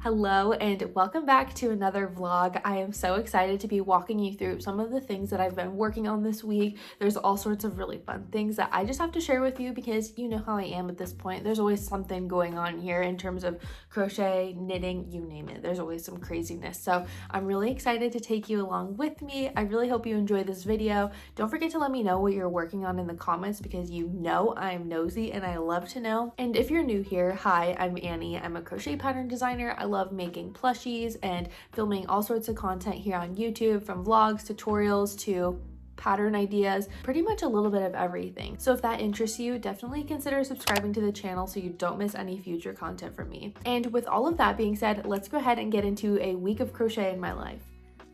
Hello and welcome back to another vlog. I am so excited to be walking you through some of the things that I've been working on this week. There's all sorts of really fun things that I just have to share with you because you know how I am at this point. There's always something going on here in terms of crochet, knitting, you name it. There's always some craziness. So I'm really excited to take you along with me. I really hope you enjoy this video. Don't forget to let me know what you're working on in the comments because you know I'm nosy and I love to know. And if you're new here, hi, I'm Annie. I'm a crochet pattern designer. I love making plushies and filming all sorts of content here on YouTube, from vlogs, tutorials to pattern ideas, pretty much a little bit of everything. So if that interests you, definitely consider subscribing to the channel so you don't miss any future content from me. And with all of that being said, let's go ahead and get into a week of crochet in my life.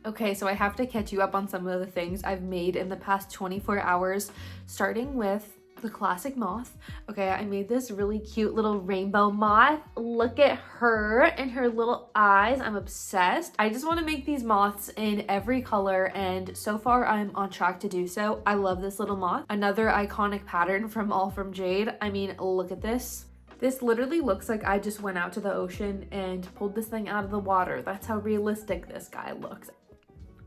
Okay, so I have to catch you up on some of the things I've made in the past 24 hours, starting with the classic moth. Okay, I made this really cute little rainbow moth. Look at her and her little eyes. I'm obsessed. I just want to make these moths in every color, and so far I'm on track to do so. I love this little moth. Another iconic pattern from All From Jade. I mean, look at this. This literally looks like I just went out to the ocean and pulled this thing out of the water. That's how realistic this guy looks.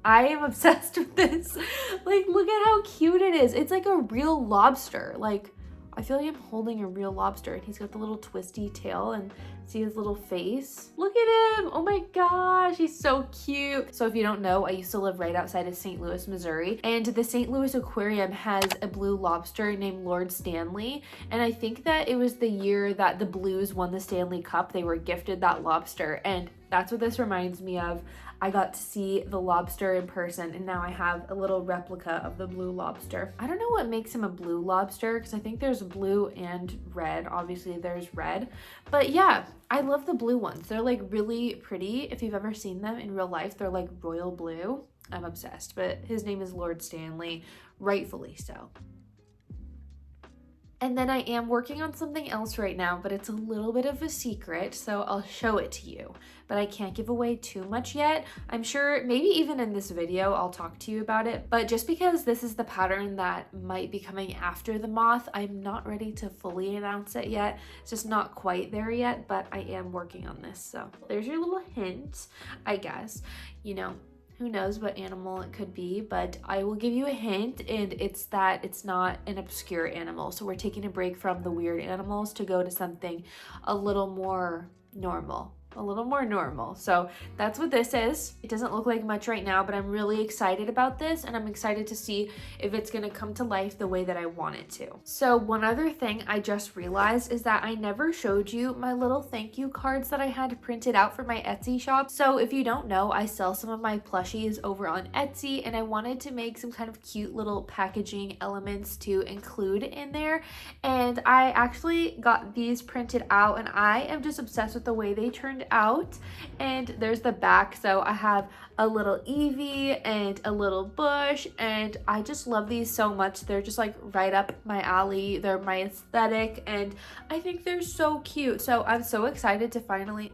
I am obsessed with this. Like, look at how cute it is. It's like a real lobster. Like, I feel like I'm holding a real lobster, and he's got the little twisty tail, and see his little face. Look at him. Oh my gosh, he's so cute. So if you don't know, I used to live right outside of St. Louis, Missouri, and the St. Louis Aquarium has a blue lobster named Lord Stanley, and I think that it was the year that the Blues won the Stanley Cup. They were gifted that lobster, and that's what this reminds me of. I got to see the lobster in person, and now I have a little replica of the blue lobster. I don't know what makes him a blue lobster because I think there's blue and red. Obviously there's red, but yeah, I love the blue ones. They're like really pretty. If you've ever seen them in real life, they're like royal blue. I'm obsessed, but his name is Lord Stanley, rightfully so. And then I am working on something else right now, but it's a little bit of a secret, so I'll show it to you. But I can't give away too much yet. I'm sure maybe even in this video I'll talk to you about it, but just because this is the pattern that might be coming after the moth, I'm not ready to fully announce it yet. It's just not quite there yet, but I am working on this. So there's your little hint, I guess. You know, who knows what animal it could be, but I will give you a hint, and it's that it's not an obscure animal. So we're taking a break from the weird animals to go to something a little more normal. So that's what this is. It doesn't look like much right now, but I'm really excited about this, and I'm excited to see if it's gonna come to life the way that I want it to. So one other thing I just realized is that I never showed you my little thank you cards that I had printed out for my Etsy shop. So if you don't know, I sell some of my plushies over on Etsy, and I wanted to make some kind of cute little packaging elements to include in there. And I actually got these printed out, and I am just obsessed with the way they turned out. And there's the back, so I have a little Eevee and a little bush, and I just love these so much. They're just like right up my alley. They're my aesthetic, and I think they're so cute. So I'm so excited to finally...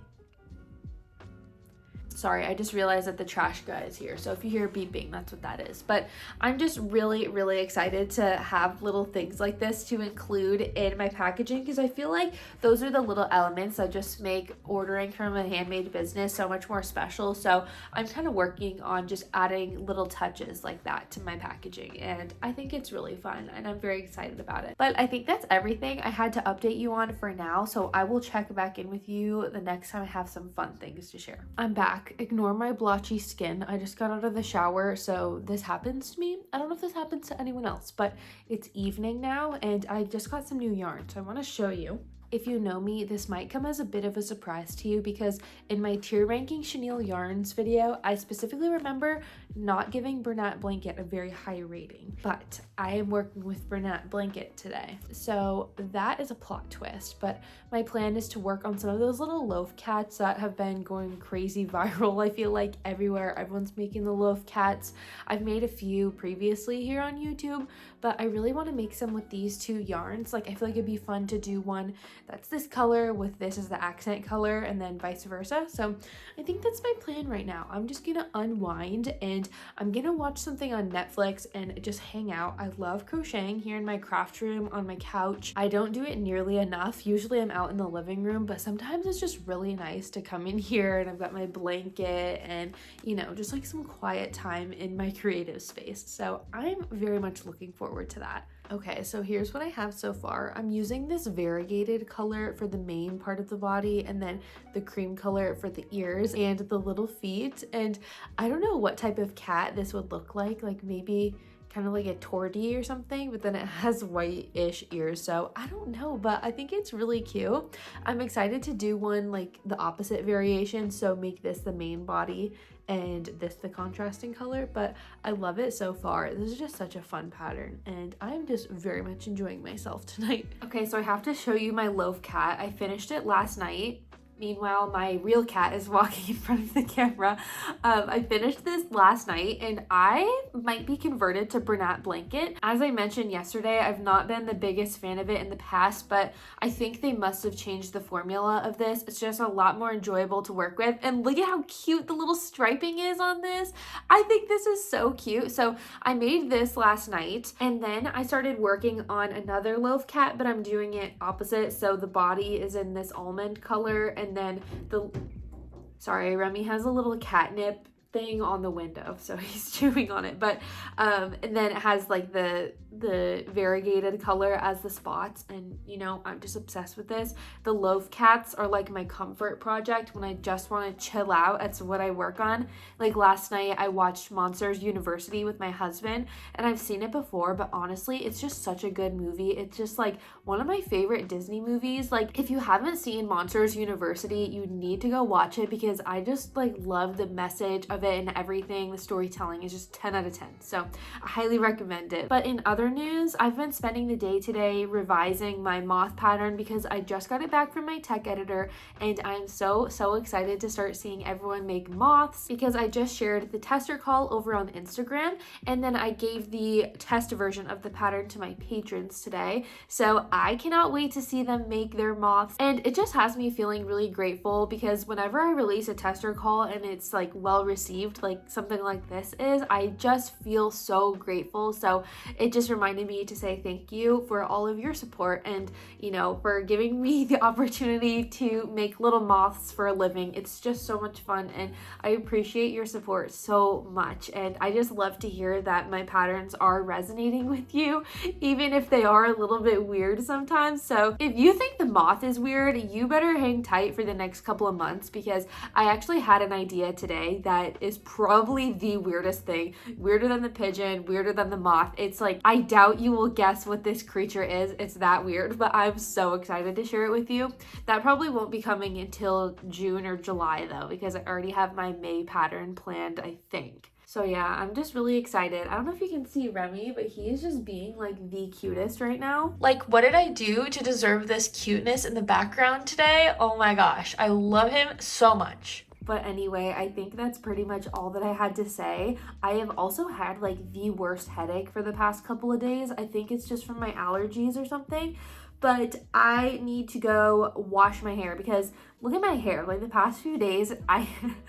Sorry, I just realized that the trash guy is here. So if you hear beeping, that's what that is. But I'm just really, really excited to have little things like this to include in my packaging, because I feel like those are the little elements that just make ordering from a handmade business so much more special. So I'm kind of working on just adding little touches like that to my packaging, and I think it's really fun, and I'm very excited about it. But I think that's everything I had to update you on for now. So I will check back in with you the next time I have some fun things to share. I'm back. Ignore my blotchy skin. I just got out of the shower, so this happens to me. I don't know if this happens to anyone else, but it's evening now, and I just got some new yarn, so I want to show you. If you know me, this might come as a bit of a surprise to you because in my tier ranking chenille yarns video, I specifically remember not giving Bernat Blanket a very high rating, but I am working with Bernat Blanket today. So that is a plot twist, but my plan is to work on some of those little loaf cats that have been going crazy viral. I feel like everywhere, everyone's making the loaf cats. I've made a few previously here on YouTube, but I really want to make some with these two yarns. Like, I feel like it'd be fun to do one that's this color with this as the accent color, and then vice versa. So I think that's my plan right now. I'm just gonna unwind and and I'm gonna watch something on Netflix and just hang out. I love crocheting here in my craft room on my couch. I don't do it nearly enough. Usually I'm out in the living room, but sometimes it's just really nice to come in here and I've got my blanket and, you know, just like some quiet time in my creative space. So I'm very much looking forward to that. Okay, so here's what I have so far. I'm using this variegated color for the main part of the body and then the cream color for the ears and the little feet. And I don't know what type of cat this would look like maybe kind of like a tortie or something, but then it has white-ish ears, so I don't know, but I think it's really cute. I'm excited to do one like the opposite variation, so make this the main body and this the contrasting color, but I love it so far. This is just such a fun pattern and I'm just very much enjoying myself tonight. Okay, so I have to show you my loaf cat. I finished it last night. Meanwhile, my real cat is walking in front of the camera. I finished this last night and I might be converted to Bernat blanket. As I mentioned yesterday, I've not been the biggest fan of it in the past, but I think they must have changed the formula of this. It's just a lot more enjoyable to work with. And look at how cute the little striping is on this. I think this is so cute. So I made this last night and then I started working on another loaf cat, but I'm doing it opposite. So the body is in this almond color and then Remy has a little catnip thing on the window, so he's chewing on it, but and then it has like the variegated color as the spots, and you know, I'm just obsessed with this. The loaf cats are like my comfort project when I just want to chill out. That's what I work on. Like last night I watched Monsters University with my husband, and I've seen it before, but honestly it's just such a good movie. It's just like one of my favorite Disney movies. Like if you haven't seen Monsters University, you need to go watch it because I just like love the message of it and everything. The storytelling is just 10 out of 10, so I highly recommend it. But in other news, I've been spending the day today revising my moth pattern because I just got it back from my tech editor and I'm so excited to start seeing everyone make moths because I just shared the tester call over on Instagram and then I gave the test version of the pattern to my patrons today, so I cannot wait to see them make their moths. And it just has me feeling really grateful because whenever I release a tester call and it's like well received, like something like this is, I just feel so grateful. So it just reminded me to say thank you for all of your support and, you know, for giving me the opportunity to make little moths for a living. It's just so much fun and I appreciate your support so much, and I just love to hear that my patterns are resonating with you, even if they are a little bit weird sometimes. So if you think the moth is weird, you better hang tight for the next couple of months because I actually had an idea today that is probably the weirdest thing. Weirder than the pigeon, weirder than the moth. It's like, I doubt you will guess what this creature is. It's that weird, but I'm so excited to share it with you. That probably won't be coming until June or July though, because I already have my May pattern planned, I think. So yeah, I'm just really excited. I don't know if you can see Remy, but he is just being like the cutest right now. Like, what did I do to deserve this cuteness in the background today? Oh my gosh, I love him so much. But anyway, I think that's pretty much all that I had to say. I have also had like the worst headache for the past couple of days. I think it's just from my allergies or something. But I need to go wash my hair because look at my hair. Like the past few days,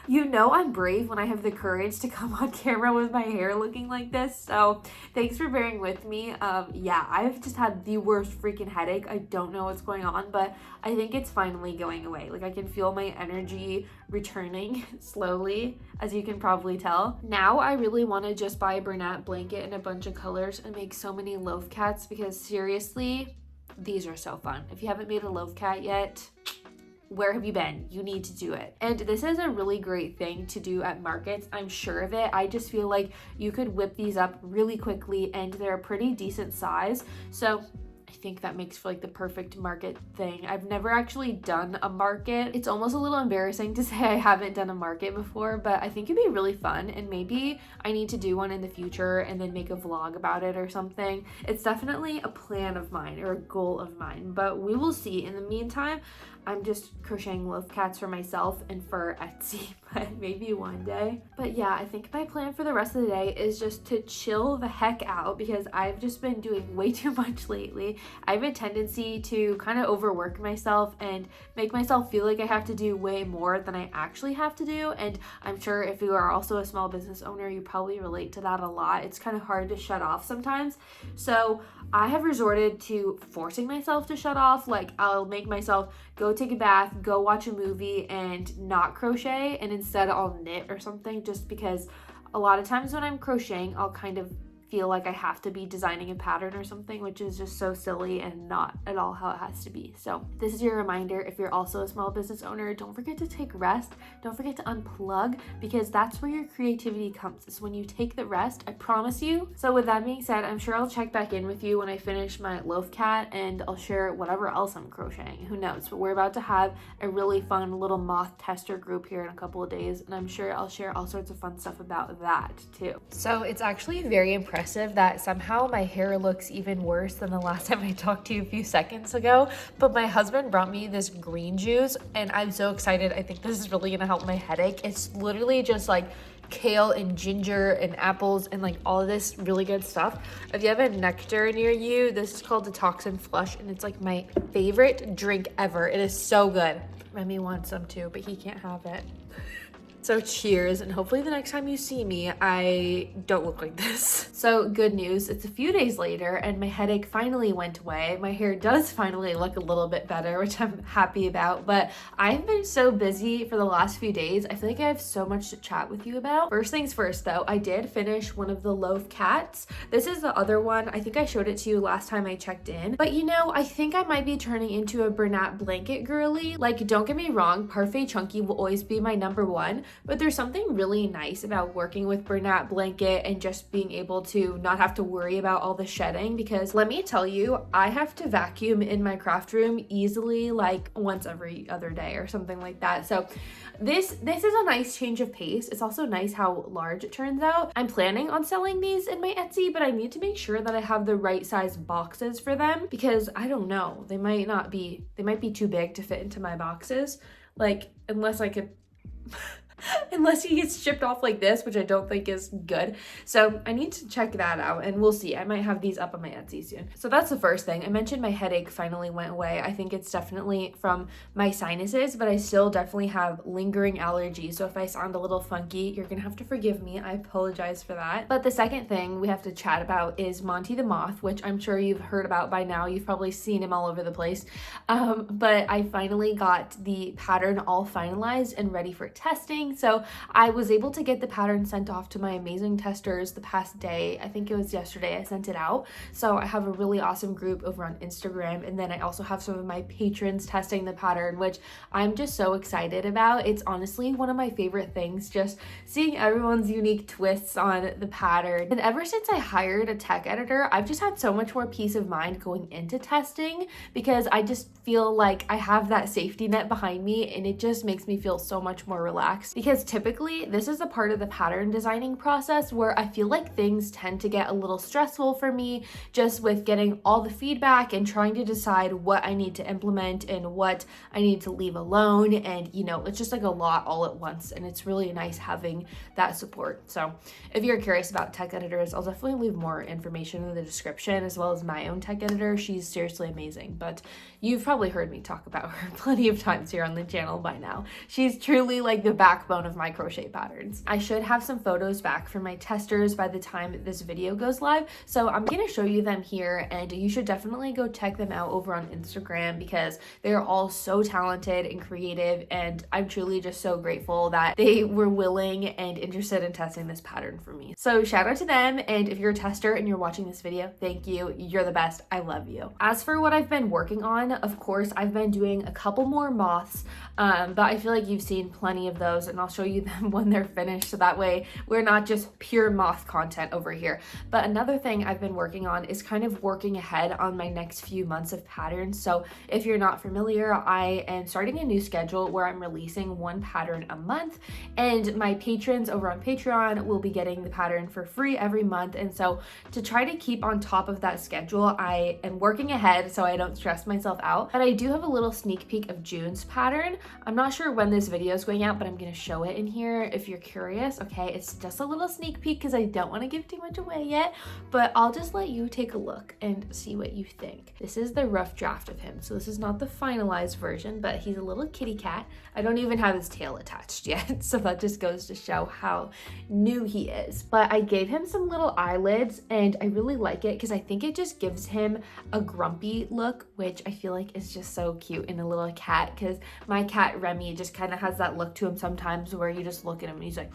you know I'm brave when I have the courage to come on camera with my hair looking like this. So thanks for bearing with me. Yeah, I've just had the worst freaking headache. I don't know what's going on, but I think it's finally going away. Like I can feel my energy returning slowly, as you can probably tell. Now I really want to just buy a Bernat blanket in a bunch of colors and make so many loaf cats because seriously, these are so fun. If you haven't made a loaf cat yet, where have you been? You need to do it. And this is a really great thing to do at markets. I'm sure of it. I just feel like you could whip these up really quickly and they're a pretty decent size. So I think that makes for like the perfect market thing. I've never actually done a market. It's almost a little embarrassing to say I haven't done a market before, but I think it'd be really fun and maybe I need to do one in the future and then make a vlog about it or something. It's definitely a plan of mine or a goal of mine, but we will see. In the meantime, I'm just crocheting loaf cats for myself and for Etsy, but maybe one day. But yeah, I think my plan for the rest of the day is just to chill the heck out because I've just been doing way too much lately. I have a tendency to kind of overwork myself and make myself feel like I have to do way more than I actually have to do. And I'm sure if you are also a small business owner, you probably relate to that a lot. It's kind of hard to shut off sometimes. So I have resorted to forcing myself to shut off. Like I'll make myself go take a bath, go watch a movie, and not crochet, and instead I'll knit or something, just because a lot of times when I'm crocheting, I'll kind of feel like I have to be designing a pattern or something, which is just so silly and not at all how it has to be. So this is your reminder, if you're also a small business owner, don't forget to take rest. Don't forget to unplug, because that's where your creativity comes, is when you take the rest, I promise you. So with that being said, I'm sure I'll check back in with you when I finish my loaf cat, and I'll share whatever else I'm crocheting. Who knows? But we're about to have a really fun little moth tester group here in a couple of days, and I'm sure I'll share all sorts of fun stuff about that too. So it's actually very impressive that somehow my hair looks even worse than the last time I talked to you a few seconds ago, but my husband brought me this green juice and I'm so excited. I think this is really gonna help my headache. It's literally just like kale and ginger and apples and like all of this really good stuff. If you have a nectar near you, this is called Detoxin Flush, and it's like my favorite drink ever. It is so good. Remy wants some too, but he can't have it. So cheers, and hopefully the next time you see me, I don't look like this. So good news, it's a few days later and my headache finally went away. My hair does finally look a little bit better, which I'm happy about, but I've been so busy for the last few days. I feel like I have so much to chat with you about. First things first though, I did finish one of the loaf cats. This is the other one. I think I showed it to you last time I checked in, but you know, I think I might be turning into a Bernat blanket girly. Like, don't get me wrong, Parfait Chunky will always be my number one, but there's something really nice about working with Bernat blanket and just being able to not have to worry about all the shedding, because let me tell you, I have to vacuum in my craft room easily like once every other day or something like that. So this is a nice change of pace. It's also nice how large it turns out. I'm planning on selling these in my Etsy, but I need to make sure that I have the right size boxes for them, because I don't know, they might be too big to fit into my boxes. Like, unless I could unless he gets shipped off like this, which I don't think is good. So I need to check that out, and we'll see. I might have these up on my Etsy soon. So that's the first thing. I mentioned my headache finally went away. I think it's definitely from my sinuses, but I still definitely have lingering allergies. So if I sound a little funky, you're gonna have to forgive me. I apologize for that. But the second thing we have to chat about is Monty the Moth, which I'm sure you've heard about by now. You've probably seen him all over the place. But I finally got the pattern all finalized and ready for testing. So I was able to get the pattern sent off to my amazing testers the past day. I think it was yesterday I sent it out. So I have a really awesome group over on Instagram, and then I also have some of my patrons testing the pattern, which I'm just so excited about. It's honestly one of my favorite things, just seeing everyone's unique twists on the pattern. And ever since I hired a tech editor, I've just had so much more peace of mind going into testing, because I just feel like I have that safety net behind me, and it just makes me feel so much more relaxed. Because typically this is a part of the pattern designing process where I feel like things tend to get a little stressful for me, just with getting all the feedback and trying to decide what I need to implement and what I need to leave alone. And you know, it's just like a lot all at once, and it's really nice having that support. So if you're curious about tech editors, I'll definitely leave more information in the description, as well as my own tech editor. She's seriously amazing, but you've probably heard me talk about her plenty of times here on the channel by now. She's truly like the backbone of my crochet patterns. I should have some photos back from my testers by the time this video goes live, so I'm gonna show you them here, and you should definitely go check them out over on Instagram, because they're all so talented and creative, and I'm truly just so grateful that they were willing and interested in testing this pattern for me. So shout out to them, and if you're a tester and you're watching this video, thank you. You're the best. I love you. As for what I've been working on, of course, I've been doing a couple more moths, but I feel like you've seen plenty of those in and I'll show you them when they're finished, so that way we're not just pure moth content over here. But another thing I've been working on is kind of working ahead on my next few months of patterns. So if you're not familiar, I am starting a new schedule where I'm releasing one pattern a month, and my patrons over on Patreon will be getting the pattern for free every month. And so to try to keep on top of that schedule, I am working ahead so I don't stress myself out. But I do have a little sneak peek of June's pattern. I'm not sure when this video is going out, but I'm going to show it in here if you're curious. Okay, it's just a little sneak peek because I don't want to give too much away yet, but I'll just let you take a look and see what you think. This is the rough draft of him. So this is not the finalized version, but he's a little kitty cat. I don't even have his tail attached yet, so that just goes to show how new he is. But I gave him some little eyelids, and I really like it because I think it just gives him a grumpy look, which I feel like is just so cute in a little cat, because my cat Remy just kind of has that look to him sometimes where you just look at him and he's like.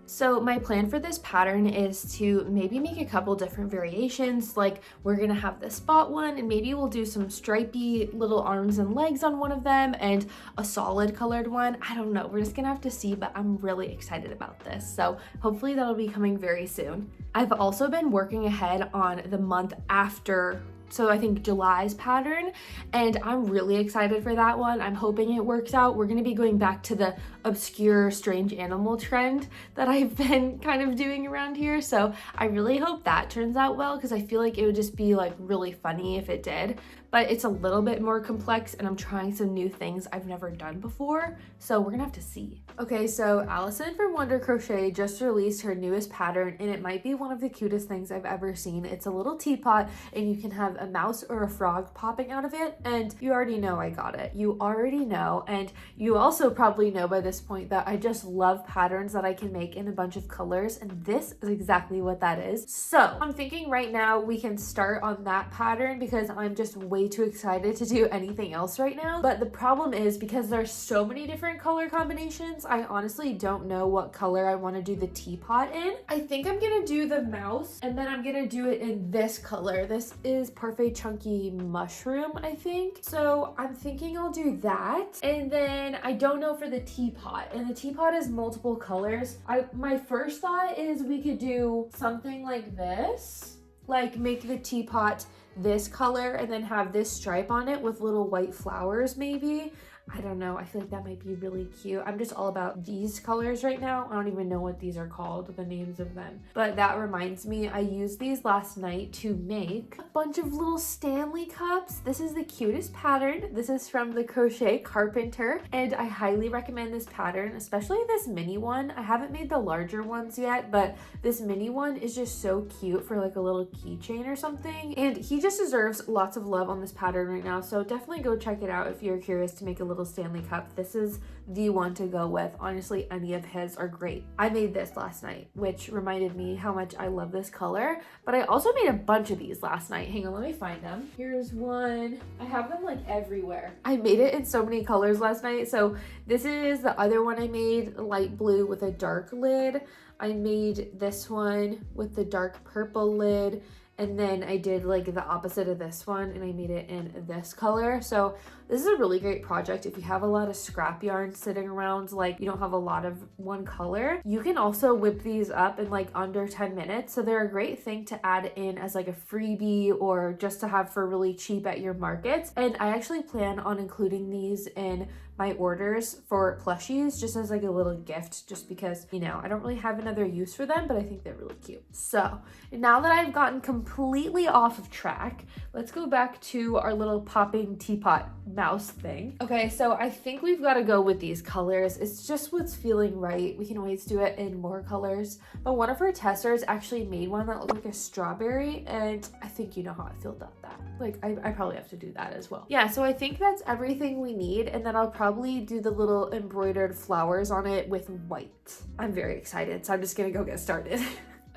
So my plan for this pattern is to maybe make a couple different variations. Like we're gonna have the spot one, and maybe we'll do some stripy little arms and legs on one of them and a solid colored one. I don't know, we're just gonna have to see, but I'm really excited about this. So hopefully that'll be coming very soon. I've also been working ahead on the month after, so I think July's pattern, and I'm really excited for that one. I'm hoping it works out. We're gonna be going back to the obscure strange animal trend that I've been kind of doing around here. So I really hope that turns out well, because I feel like it would just be like really funny if it did. But it's a little bit more complex, and I'm trying some new things I've never done before, so we're gonna have to see. Okay, so Allison from Wonder Crochet just released her newest pattern, and it might be one of the cutest things I've ever seen. It's a little teapot, and you can have a mouse or a frog popping out of it, and you already know I got it. You already know, and you also probably know by this point that I just love patterns that I can make in a bunch of colors, and this is exactly what that is. So I'm thinking right now we can start on that pattern because I'm just way too excited to do anything else right now. But the problem is, because there's so many different color combinations, I honestly don't know what color I want to do the teapot in. I think I'm gonna do the mouse, and then I'm gonna do it in this color. This is Parfait Chunky Mushroom, I think. So I'm thinking I'll do that. And then I don't know for the teapot, and the teapot is multiple colors. My first thought is we could do something like this, like make the teapot this color and then have this stripe on it with little white flowers maybe. I don't know, I feel like that might be really cute. I'm just all about these colors right now. I don't even know what these are called, the names of them. But that reminds me, I used these last night to make a bunch of little Stanley cups. This is the cutest pattern. This is from the Crochet Carpenter, and I highly recommend this pattern, especially this mini one. I haven't made the larger ones yet, but this mini one is just so cute for like a little keychain or something. And he just deserves lots of love on this pattern right now, so definitely go check it out if you're curious to make a little Stanley cup. This is the one to go with. Honestly, any of his are great. I made this last night, which reminded me how much I love this color, but I also made a bunch of these last night. Hang on, let me find them. Here's one. I have them like everywhere. I made it in so many colors last night. So this is the other one I made, light blue with a dark lid. I made this one with the dark purple lid. And then I did like the opposite of this one, and I made it in this color. So this is a really great project if you have a lot of scrap yarn sitting around, like you don't have a lot of one color. You can also whip these up in like under 10 minutes. So they're a great thing to add in as like a freebie or just to have for really cheap at your markets. And I actually plan on including these in my orders for plushies just as like a little gift, just because, you know, I don't really have another use for them, but I think they're really cute. So now that I've gotten completely off of track, let's go back to our little popping teapot mouse thing. Okay, so I think we've got to go with these colors. It's just what's feeling right. We can always do it in more colors, but one of our testers actually made one that looked like a strawberry, and I think you know how I feel about that. Like I probably have to do that as well. Yeah, so I think that's everything we need, and then I'll probably do the little embroidered flowers on it with white. I'm very excited, so I'm just gonna go get started.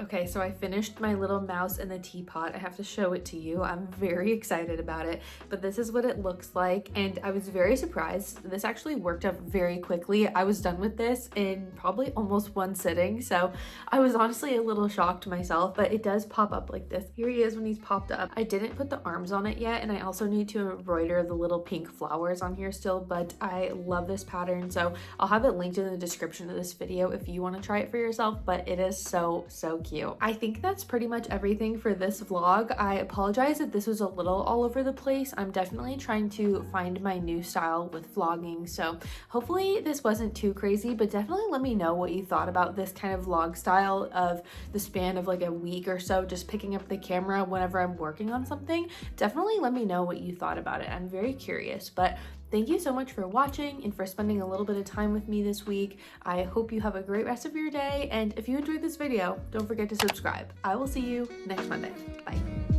Okay, so I finished my little mouse in the teapot. I have to show it to you. I'm very excited about it, but this is what it looks like, and I was very surprised. This actually worked up very quickly. I was done with this in probably almost one sitting, so I was honestly a little shocked myself, but it does pop up like this. Here he is when he's popped up. I didn't put the arms on it yet, and I also need to embroider the little pink flowers on here still, but I love this pattern, so I'll have it linked in the description of this video if you want to try it for yourself, but it is so cute. I think that's pretty much everything for this vlog. I apologize that this was a little all over the place. I'm definitely trying to find my new style with vlogging, so hopefully this wasn't too crazy, but definitely let me know what you thought about this kind of vlog style of the span of like a week or so, just picking up the camera whenever I'm working on something. Definitely let me know what you thought about it. I'm very curious, but thank you so much for watching and for spending a little bit of time with me this week. I hope you have a great rest of your day, and if you enjoyed this video, don't forget to subscribe. I will see you next Monday. Bye.